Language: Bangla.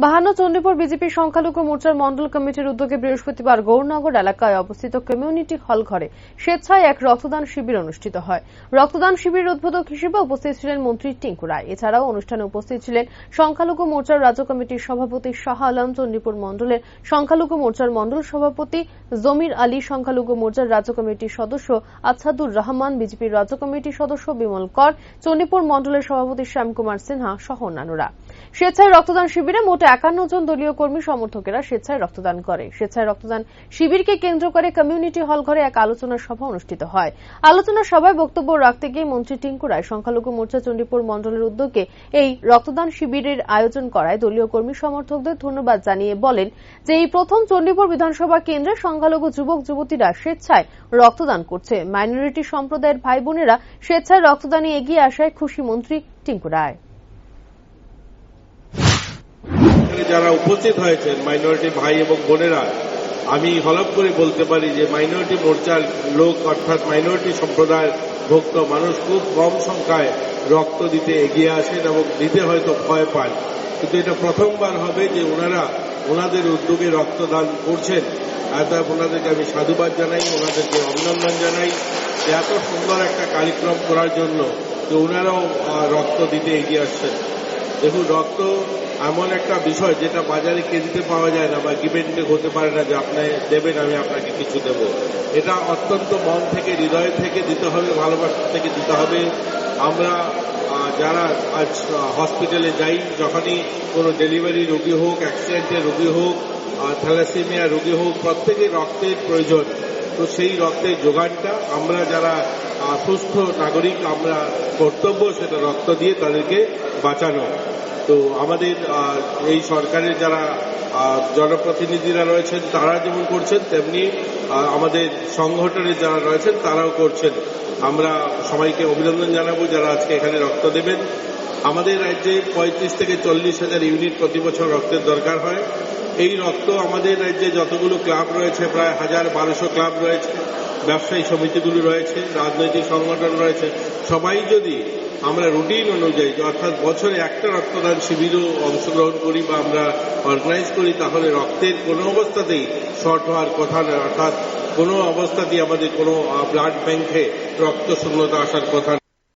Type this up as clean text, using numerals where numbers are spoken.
বাহান্ন চণ্ডীপুর বিজেপি সংখ্যালঘু মোর্চার মন্ডল কমিটির উদ্যোগে বৃহস্পতিবার গৌরনগর এলাকায় অবস্থিত কমিউনিটি হল ঘরে স্বেচ্ছায় এক রক্তদান শিবির অনুষ্ঠিত হয়। রক্তদান শিবিরের উদ্বোধক হিসেবে উপস্থিত ছিলেন মন্ত্রী টিঙ্কু রায়। এছাড়াও অনুষ্ঠানে উপস্থিত ছিলেন সংখ্যালঘু মোর্চার রাজ্য কমিটির সভাপতি শাহ আলম, চণ্ডীপুর মন্ডলের সংখ্যালঘু মোর্চার মন্ডল সভাপতি জমির আলী, সংখ্যালঘু মোর্চার রাজ্য কমিটির সদস্য আছাদুর রহমান, বিজেপির রাজ্য কমিটির সদস্য বিমল কর, চণ্ডীপুর মন্ডলের সভাপতি শ্যামকুমার সিনহা সহ অন্যান্যরা। স্বেচ্ছায় রক্তদান শিবিরে মোট 51 জন দলীয় কর্মী সমর্থকেরা স্বেচ্ছায় রক্তদান করে। স্বেচ্ছায় রক্তদান শিবিরকে কেন্দ্র করে কমিউনিটি হল ঘরে এক আলোচনা সভা অনুষ্ঠিত হয়। আলোচনা সভায় বক্তব্য রাখতে গিয়ে মন্ত্রী টিঙ্কু রায় সংখ্যালঘু মোর্চা চণ্ডীপুর মন্ডলের উদ্যোগে এই রক্তদান শিবিরের আয়োজন করায় দলীয় কর্মী সমর্থকদের ধন্যবাদ জানিয়ে বলেন যে এই প্রথম চণ্ডীপুর বিধানসভা কেন্দ্রে সংখ্যালঘু যুবক যুবতীরা স্বেচ্ছায় রক্তদান করছে। মাইনরিটি সম্প্রদায়ের ভাই বোনেরা স্বেচ্ছায় রক্তদানে এগিয়ে আসায় খুশি মন্ত্রী টিঙ্কু রায়। যারা উপস্থিত হয়েছেন মাইনরিটি ভাই এবং বোনেরা, আমি হলফ করে বলতে পারি যে মাইনরিটি মোর্চার লোক অর্থাৎ মাইনরিটি সম্প্রদায়ের ভক্ত মানুষ খুব কম সংখ্যায় রক্ত দিতে এগিয়ে আসেন এবং দিতে হয়তো ভয় পান, কিন্তু এটা প্রথমবার হবে যে ওনাদের উদ্যোগে রক্তদান করছেন। ওনাদেরকে আমি সাধুবাদ জানাই, ওনাদেরকে অভিনন্দন জানাই যে এত সুন্দর একটা কার্যক্রম করার জন্য যে ওনারাও রক্ত দিতে এগিয়ে আসছেন। দেখুন, রক্ত এমন একটা বিষয় যেটা বাজারে কেজিতে পাওয়া যায় না বা গিভেন টেক হতে পারে না যে আপনি দেবেন আমি আপনাকে কিছু দেব। এটা অত্যন্ত মন থেকে হৃদয় থেকে দিতে হবে, ভালোবাসা থেকে দিতে হবে। আমরা যারা আজ হসপিটালে যাই, যখনই কোনো ডেলিভারি রোগী হোক, অ্যাক্সিডেন্টের রোগী হোক, থ্যালাসেমিয়া রোগী হোক, প্রত্যেকের রক্তের প্রয়োজন। তো সেই রক্তের যোগানটা আমরা যারা সুস্থ নাগরিক, আমরা কর্তব্য সেটা রক্ত দিয়ে তাদেরকে বাঁচানো। তো আমাদের এই সরকারের যারা জনপ্রতিনিধিরা রয়েছেন তারা যেমন করছেন, তেমনি আমাদের সংগঠনের যারা রয়েছেন তারাও করছেন। আমরা সবাইকে অভিনন্দন জানাবো যারা আজকে এখানে রক্ত দেবেন। আমাদের রাজ্যে 35 থেকে 40 হাজার ইউনিট প্রতি বছর রক্তের দরকার হয়। এই রক্ত আমাদের রাজ্যে যতগুলো ক্লাব রয়েছে, প্রায় 1200 ক্লাব রয়েছে, ব্যবসায়ী সমিতিগুলো রয়েছে, রাজনৈতিক সংগঠন রয়েছে, সবাই যদি আমরা রুটিন অনুযায়ী অর্থাৎ বছরে একটা রক্তদান শিবিরও অংশগ্রহণ করি বা আমরা অর্গানাইজ করি, তাহলে রক্তের কোনো অবস্থাতেই শর্ট হওয়ার কথা নয়। অর্থাৎ কোনো অবস্থাতেই আমাদের কোনো ব্লাড ব্যাংকে রক্ত শূন্যতা আসার কথা